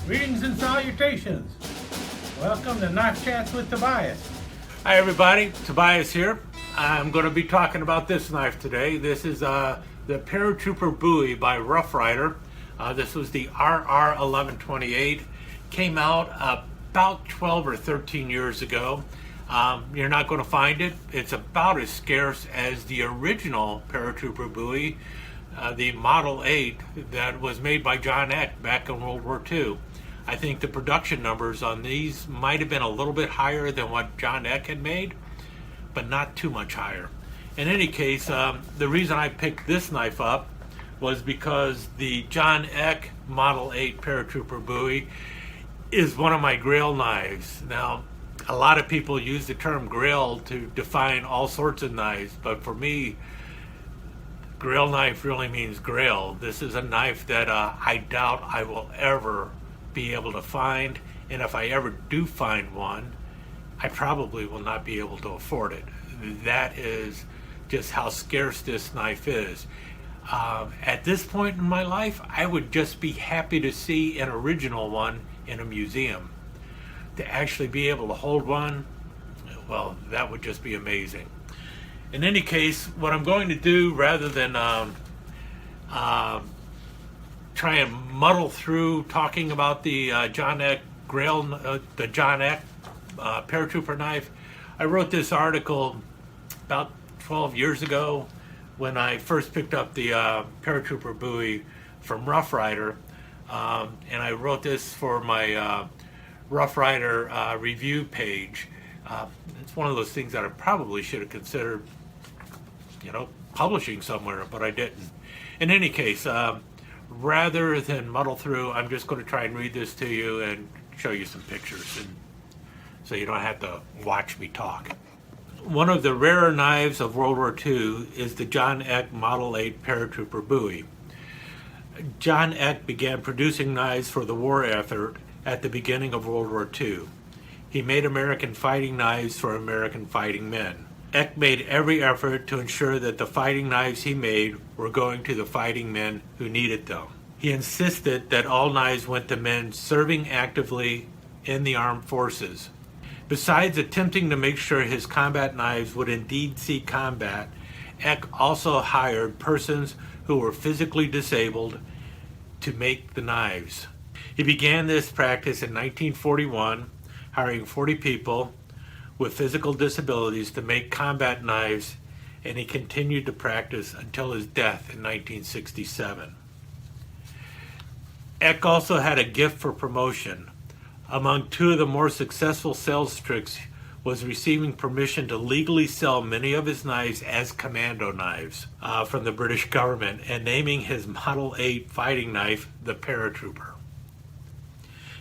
Greetings and salutations. Welcome to Knife Chats with Tobias. Hi everybody, Tobias here. I'm going to be talking about this knife today. This is the Paratrooper Bowie by Rough Rider. This was the RR1128. Came out about 12 or 13 years ago. You're not going to find it. It's about as scarce as the original Paratrooper Bowie, the Model 8 that was made by John Ek back in World War II. I think the production numbers on these might have been a little bit higher than what John Ek had made, but not too much higher. In any case, the reason I picked this knife up was because the John Ek Model 8 Paratrooper Bowie is one of my Grail knives. Now, a lot of people use the term Grail to define all sorts of knives, but for me, Grail knife really means Grail. This is a knife that I doubt I will ever be able to find, and if I ever do find one, I probably will not be able to afford it. That is just how scarce this knife is. At this point in my life, I would just be happy to see an original one in a museum. To actually be able to hold one, well, that would just be amazing. In any case, what I'm going to do, rather than try and muddle through talking about the John Ek Grail, the John Ek Paratrooper knife, I wrote this article about 12 years ago when I first picked up the Paratrooper Bowie from Rough Rider, and I wrote this for my Rough Rider review page. It's one of those things that I probably should have considered, publishing somewhere, but I didn't. In any case, rather than muddle through, I'm just going to try and read this to you and show you some pictures, and so you don't have to watch me talk. One of the rarer knives of World War II is the John Ek Model 8 Paratrooper Bowie. John Ek began producing knives for the war effort at the beginning of World War II. He made American fighting knives for American fighting men. Ek made every effort to ensure that the fighting knives he made were going to the fighting men who needed them. He insisted that all knives went to men serving actively in the armed forces. Besides attempting to make sure his combat knives would indeed see combat, Ek also hired persons who were physically disabled to make the knives. He began this practice in 1941, hiring 40 people with physical disabilities to make combat knives, and he continued to practice until his death in 1967. Ek also had a gift for promotion. Among two of the more successful sales tricks was receiving permission to legally sell many of his knives as commando knives from the British government, and naming his Model 8 fighting knife the Paratrooper.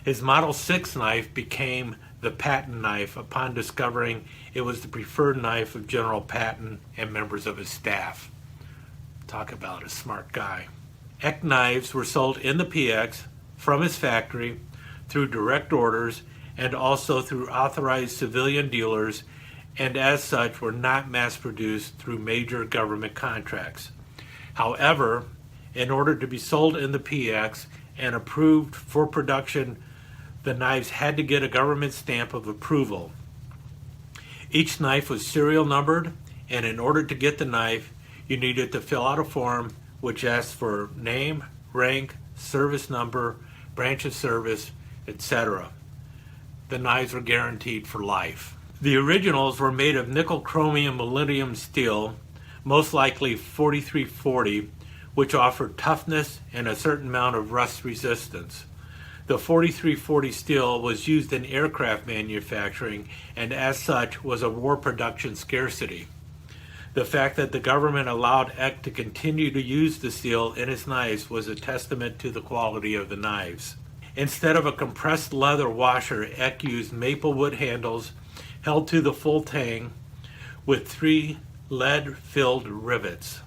His Model 6 knife became the Patton knife upon discovering it was the preferred knife of General Patton and members of his staff. Talk about a smart guy. Ek knives were sold in the PX from his factory through direct orders and also through authorized civilian dealers, and as such were not mass-produced through major government contracts. However, in order to be sold in the PX and approved for production, the knives had to get a government stamp of approval. Each knife was serial numbered, and in order to get the knife, you needed to fill out a form which asked for name, rank, service number, branch of service, etc. The knives were guaranteed for life. The originals were made of nickel chromium molybdenum steel, most likely 4340, which offered toughness and a certain amount of rust resistance. The 4340 steel was used in aircraft manufacturing and as such was a war production scarcity. The fact that the government allowed Ek to continue to use the steel in his knives was a testament to the quality of the knives. Instead of a compressed leather washer, Ek used maple wood handles held to the full tang with 3 lead-filled rivets.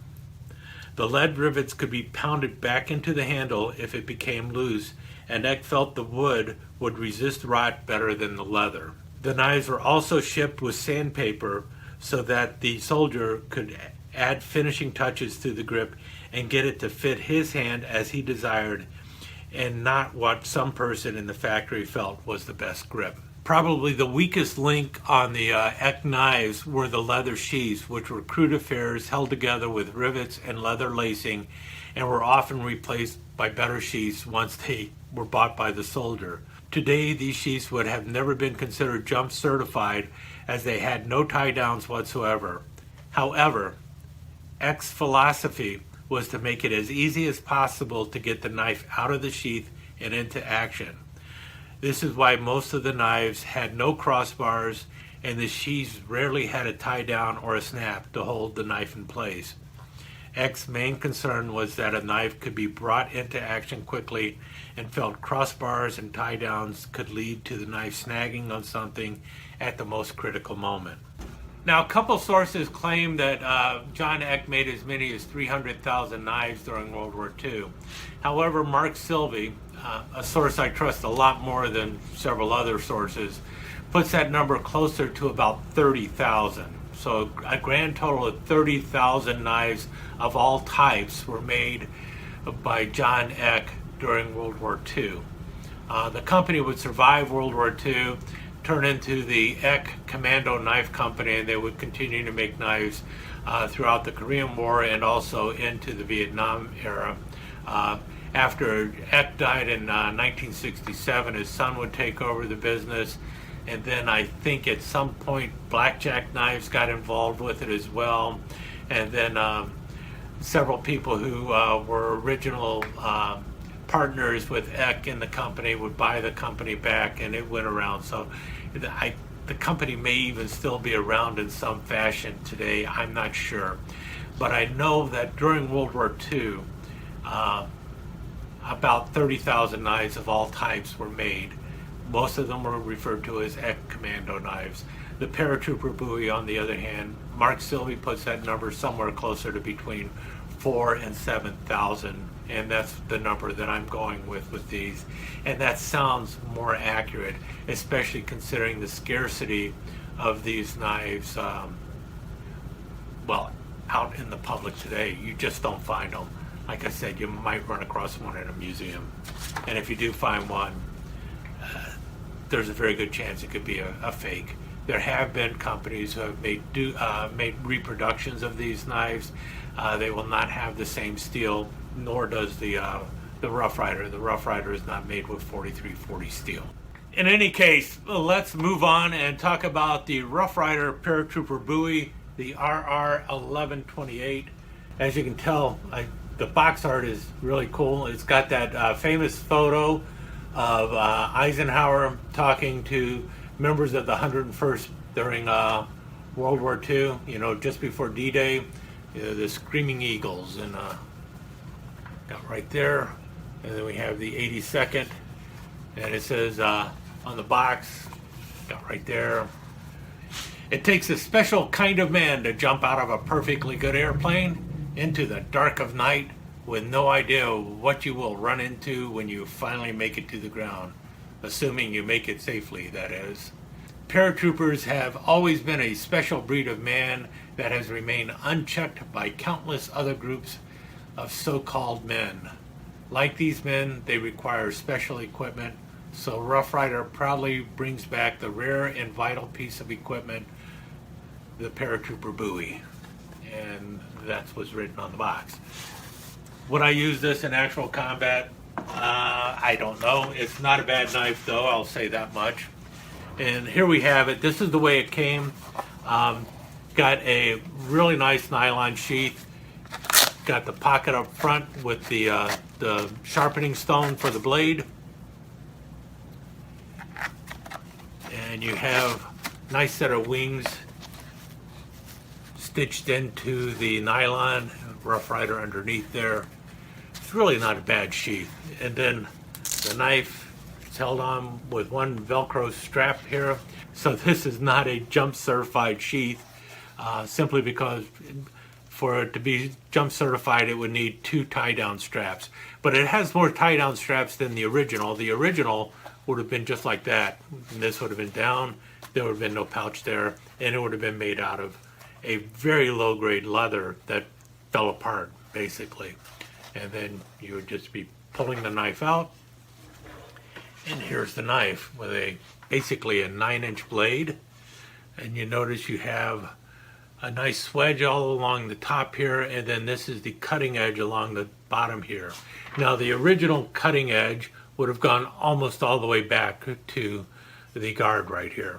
The lead rivets could be pounded back into the handle if it became loose, and Ek felt the wood would resist rot better than the leather. The knives were also shipped with sandpaper so that the soldier could add finishing touches to the grip and get it to fit his hand as he desired, and not what some person in the factory felt was the best grip. Probably the weakest link on the Ek knives were the leather sheaths, which were crude affairs held together with rivets and leather lacing, and were often replaced by better sheaths once they were bought by the soldier. Today, these sheaths would have never been considered jump certified, as they had no tie downs whatsoever. However, Ek's philosophy was to make it as easy as possible to get the knife out of the sheath and into action. This is why most of the knives had no crossbars, and the sheaths rarely had a tie down or a snap to hold the knife in place. Ek's main concern was that a knife could be brought into action quickly, and felt crossbars and tie downs could lead to the knife snagging on something at the most critical moment. Now, a couple sources claim that John Ek made as many as 300,000 knives during World War II. However, Mark Silvey, a source I trust a lot more than several other sources, puts that number closer to about 30,000. So a grand total of 30,000 knives of all types were made by John Ek during World War II. The company would survive World War II, turn into the Ek Commando Knife Company, and they would continue to make knives throughout the Korean War and also into the Vietnam era. After Ek died in 1967, his son would take over the business, and then I think at some point Blackjack Knives got involved with it as well, and then several people who were original partners with Ek in the company would buy the company back, and it went around. So the company may even still be around in some fashion today. I'm not sure. But I know that during World War II, about 30,000 knives of all types were made. Most of them were referred to as Ek Commando knives. The Paratrooper Bowie, on the other hand, Mark Silvey puts that number somewhere closer to between 4,000 and 7,000, and that's the number that I'm going with these. And that sounds more accurate, especially considering the scarcity of these knives. Well, out in the public today, you just don't find them. Like I said, you might run across one in a museum, and if you do find one, there's a very good chance it could be a fake. There have been companies who have made reproductions of these knives. They will not have the same steel, nor does the Rough Rider. The Rough Rider is not made with 4340 steel. In any case, let's move on and talk about the Rough Rider Paratrooper Bowie, the RR1128. As you can tell, the box art is really cool. It's got that famous photo of Eisenhower talking to members of the 101st during World War II, just before D-Day, the Screaming Eagles, and got right there. And then we have the 82nd, and it says on the box, got right there, it takes a special kind of man to jump out of a perfectly good airplane into the dark of night with no idea what you will run into when you finally make it to the ground, assuming you make it safely, that is. Paratroopers have always been a special breed of man that has remained unchecked by countless other groups of so-called men. Like these men, they require special equipment, so Rough Rider proudly brings back the rare and vital piece of equipment, the Paratrooper Bowie. And that's what's written on the box. Would I use this in actual combat? I don't know. It's not a bad knife, though, I'll say that much. And here we have it. This is the way it came. Got a really nice nylon sheath. Got the pocket up front with the sharpening stone for the blade. And you have a nice set of wings stitched into the nylon, Rough Rider underneath there. It's really not a bad sheath. And then the knife is held on with one Velcro strap here. So this is not a jump certified sheath, simply because for it to be jump certified, it would need 2 tie-down straps. But it has more tie-down straps than the original. The original would have been just like that. And this would have been down, there would have been no pouch there, and it would have been made out of a very low-grade leather that fell apart, basically. And then you would just be pulling the knife out. And here's the knife with basically a 9-inch blade. And you notice you have a nice swedge all along the top here, and then this is the cutting edge along the bottom here. Now the original cutting edge would have gone almost all the way back to the guard right here.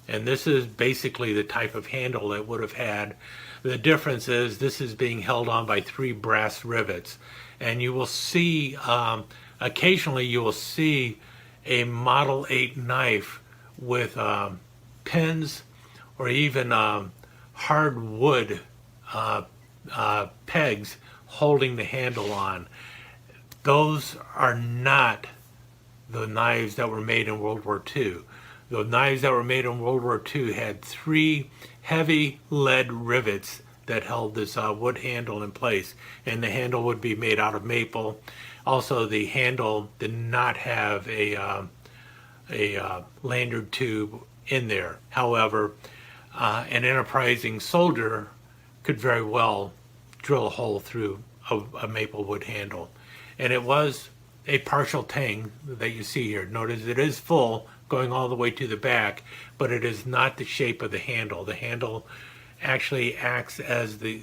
And this is basically the type of handle it would have had. The difference is this is being held on by 3 brass rivets. And you will see, occasionally you will see a Model 8 knife with pins or even hard wood pegs holding the handle on. Those are not the knives that were made in World War II. The knives that were made in World War II had 3 heavy lead rivets that held this wood handle in place, and the handle would be made out of maple. Also, the handle did not have a lanyard tube in there. However, an enterprising soldier could very well drill a hole through a maple wood handle. And it was a partial tang that you see here. Notice it is full going all the way to the back, but it is not the shape of the handle. The handle actually acts as the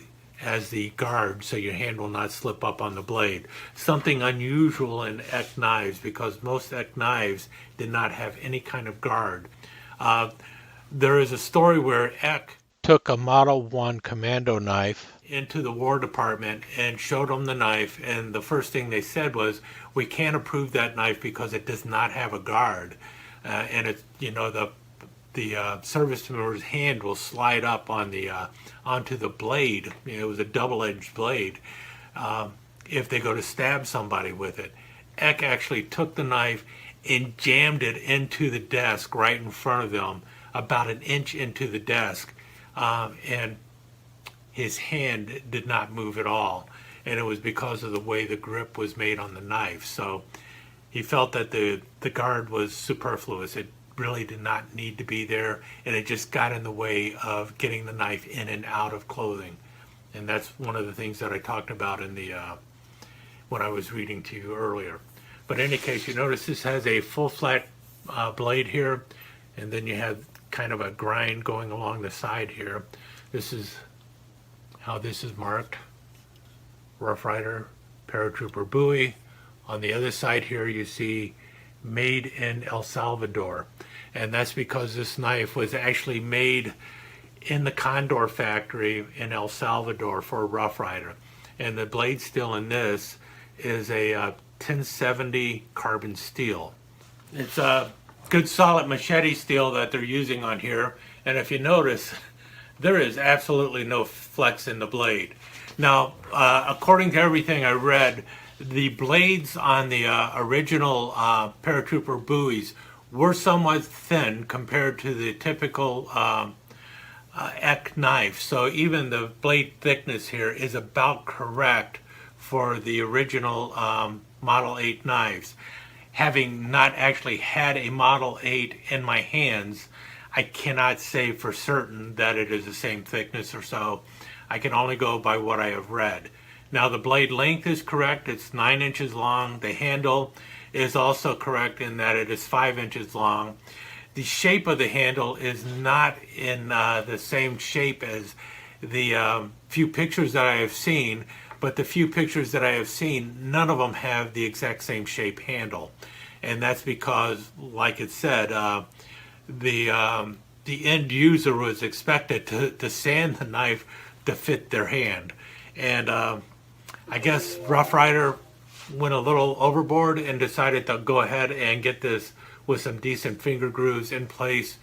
guard, so your hand will not slip up on the blade. Something unusual in Ek knives, because most Ek knives did not have any kind of guard. There is a story where Ek took a Model 1 commando knife into the War Department and showed them the knife, and the first thing they said was, we can't approve that knife because it does not have a guard. And it's, you know, the service member's hand will slide up on the onto the blade. You know, it was a double-edged blade if they go to stab somebody with it. Ek actually took the knife and jammed it into the desk right in front of them, about 1 inch into the desk, and his hand did not move at all, and it was because of the way the grip was made on the knife. So he felt that the guard was superfluous. It really did not need to be there, and it just got in the way of getting the knife in and out of clothing. And that's one of the things that I talked about in the when I was reading to you earlier. But in any case, you notice this has a full flat blade here, and then you have kind of a grind going along the side here. This is how this is marked: Rough Rider, Paratrooper Bowie. On the other side here you see made in El Salvador, and that's because this knife was actually made in the Condor factory in El Salvador for a Rough Rider. And the blade steel in this is a 1070 carbon steel. It's a good solid machete steel that they're using on here, and if you notice, there is absolutely no flex in the blade. Now, according to everything I read, the blades on the original Paratrooper Bowies were somewhat thin compared to the typical Ek knife. So even the blade thickness here is about correct for the original Model 8 knives. Having not actually had a Model 8 in my hands, I cannot say for certain that it is the same thickness or so. I can only go by what I have read. Now the blade length is correct, it's 9 inches long. The handle is also correct in that it is 5 inches long. The shape of the handle is not in the same shape as the few pictures that I have seen, but the few pictures that I have seen, none of them have the exact same shape handle. And that's because, like it said, the end user was expected to sand the knife to fit their hand. And I guess Rough Rider went a little overboard and decided to go ahead and get this with some decent finger grooves in place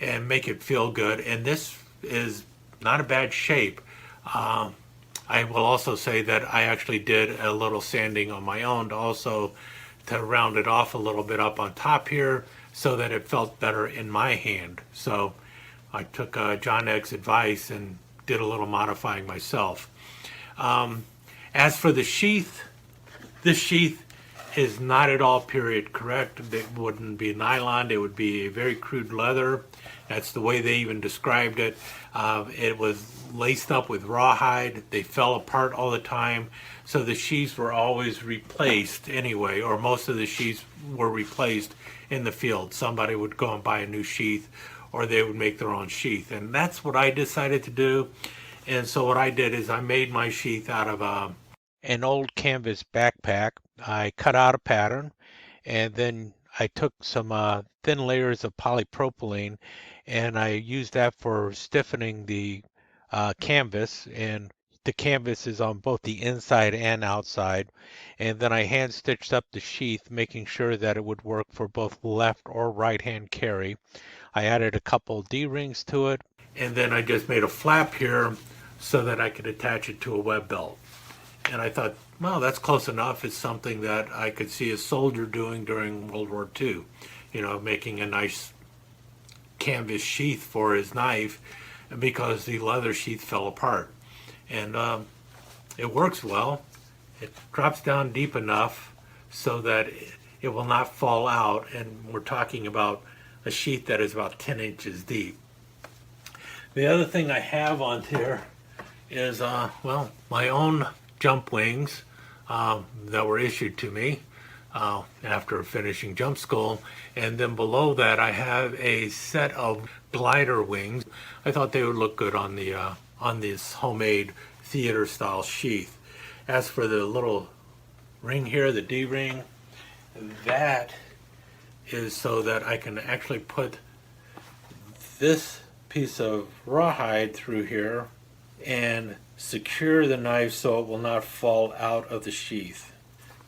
and make it feel good. And this is not a bad shape. I will also say that I actually did a little sanding on my own also to round it off a little bit up on top here so that it felt better in my hand. So I took John Egg's advice and did a little modifying myself. As for the sheath, this sheath is not at all period correct. It wouldn't be nylon, it would be a very crude leather. That's the way they even described it. It was laced up with rawhide. They fell apart all the time. So the sheaths were always replaced anyway, or most of the sheaths were replaced in the field. Somebody would go and buy a new sheath, or they would make their own sheath. And that's what I decided to do. And so what I did is I made my sheath out of an old canvas backpack. I cut out a pattern, and then I took some thin layers of polypropylene, and I used that for stiffening the canvas. And the canvas is on both the inside and outside. And then I hand stitched up the sheath, making sure that it would work for both left or right hand carry. I added a couple D-rings to it, and then I just made a flap here so that I could attach it to a web belt. And I thought, well, that's close enough. It's something that I could see a soldier doing during World War II, you know, making a nice canvas sheath for his knife because the leather sheath fell apart. And it works well. It drops down deep enough so that it will not fall out. And we're talking about a sheath that is about 10 inches deep. The other thing I have on here is, well, my own jump wings that were issued to me after finishing jump school. And then below that I have a set of glider wings. I thought they would look good on the on this homemade theater style sheath. As for the little ring here, the D-ring, that is so that I can actually put this piece of rawhide through here and secure the knife so it will not fall out of the sheath.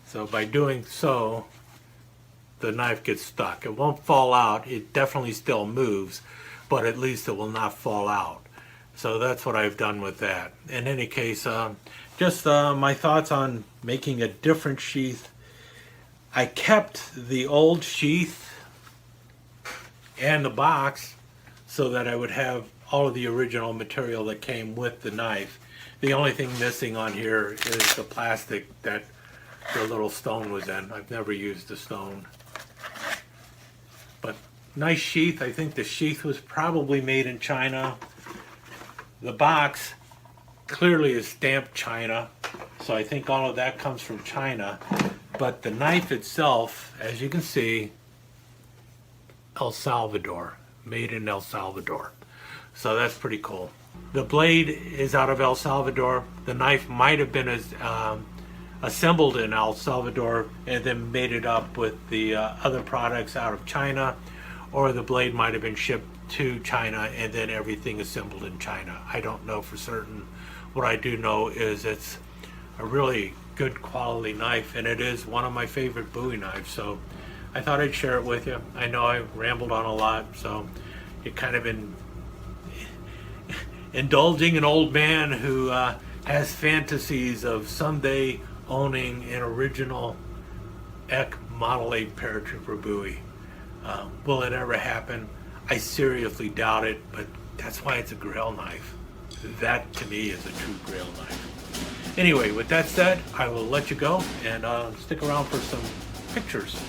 So by doing so, the knife gets stuck. It won't fall out. It definitely still moves, but at least it will not fall out. So that's what I've done with that. In any case, just my thoughts on making a different sheath. I kept the old sheath and the box so that I would have all of the original material that came with the knife. The only thing missing on here is the plastic that the little stone was in. I've never used the stone. But nice sheath. I think the sheath was probably made in China. The box clearly is stamped China, so I think all of that comes from China. But the knife itself, as you can see, El Salvador, made in El Salvador. So that's pretty cool. The blade is out of El Salvador. The knife might have been assembled in El Salvador and then made it up with the other products out of China, or the blade might have been shipped to China and then everything assembled in China. I don't know for certain. What I do know is it's a really good quality knife, and it is one of my favorite Bowie knives, so I thought I'd share it with you. I know I rambled on a lot, so it kind of been indulging an old man who has fantasies of someday owning an original Ek Model 8 Paratrooper Bowie. Will it ever happen? I seriously doubt it, but that's why it's a Grail knife. That to me is a true Grail knife. Anyway, with that said, I will let you go and stick around for some pictures.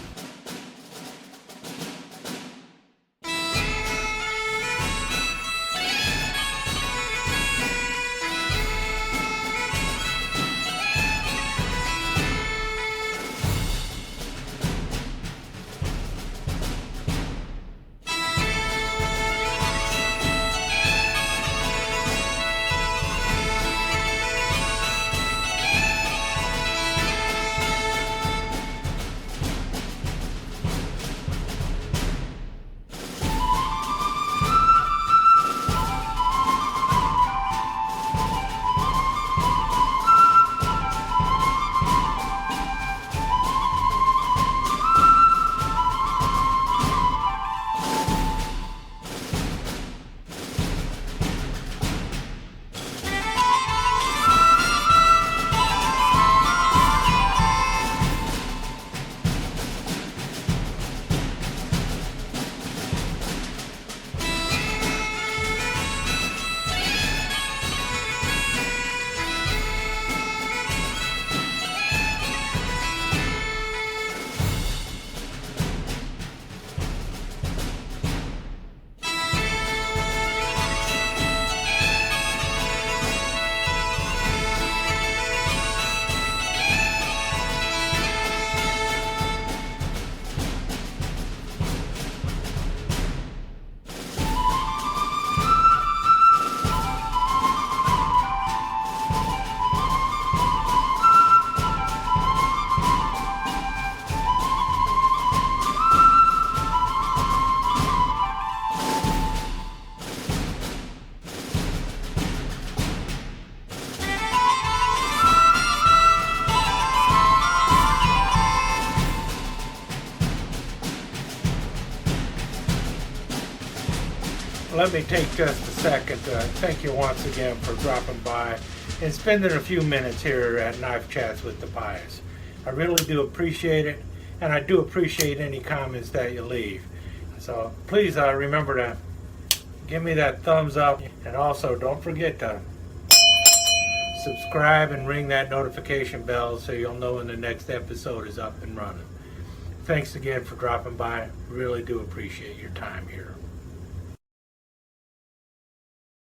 let me take just a second to thank you once again for dropping by and spending a few minutes here at Knife Chats with the Bias. I really do appreciate it, and I do appreciate any comments that you leave. So please remember to give me that thumbs up, and also don't forget to subscribe and ring that notification bell so you'll know when the next episode is up and running. Thanks again for dropping by. Really do appreciate your time here.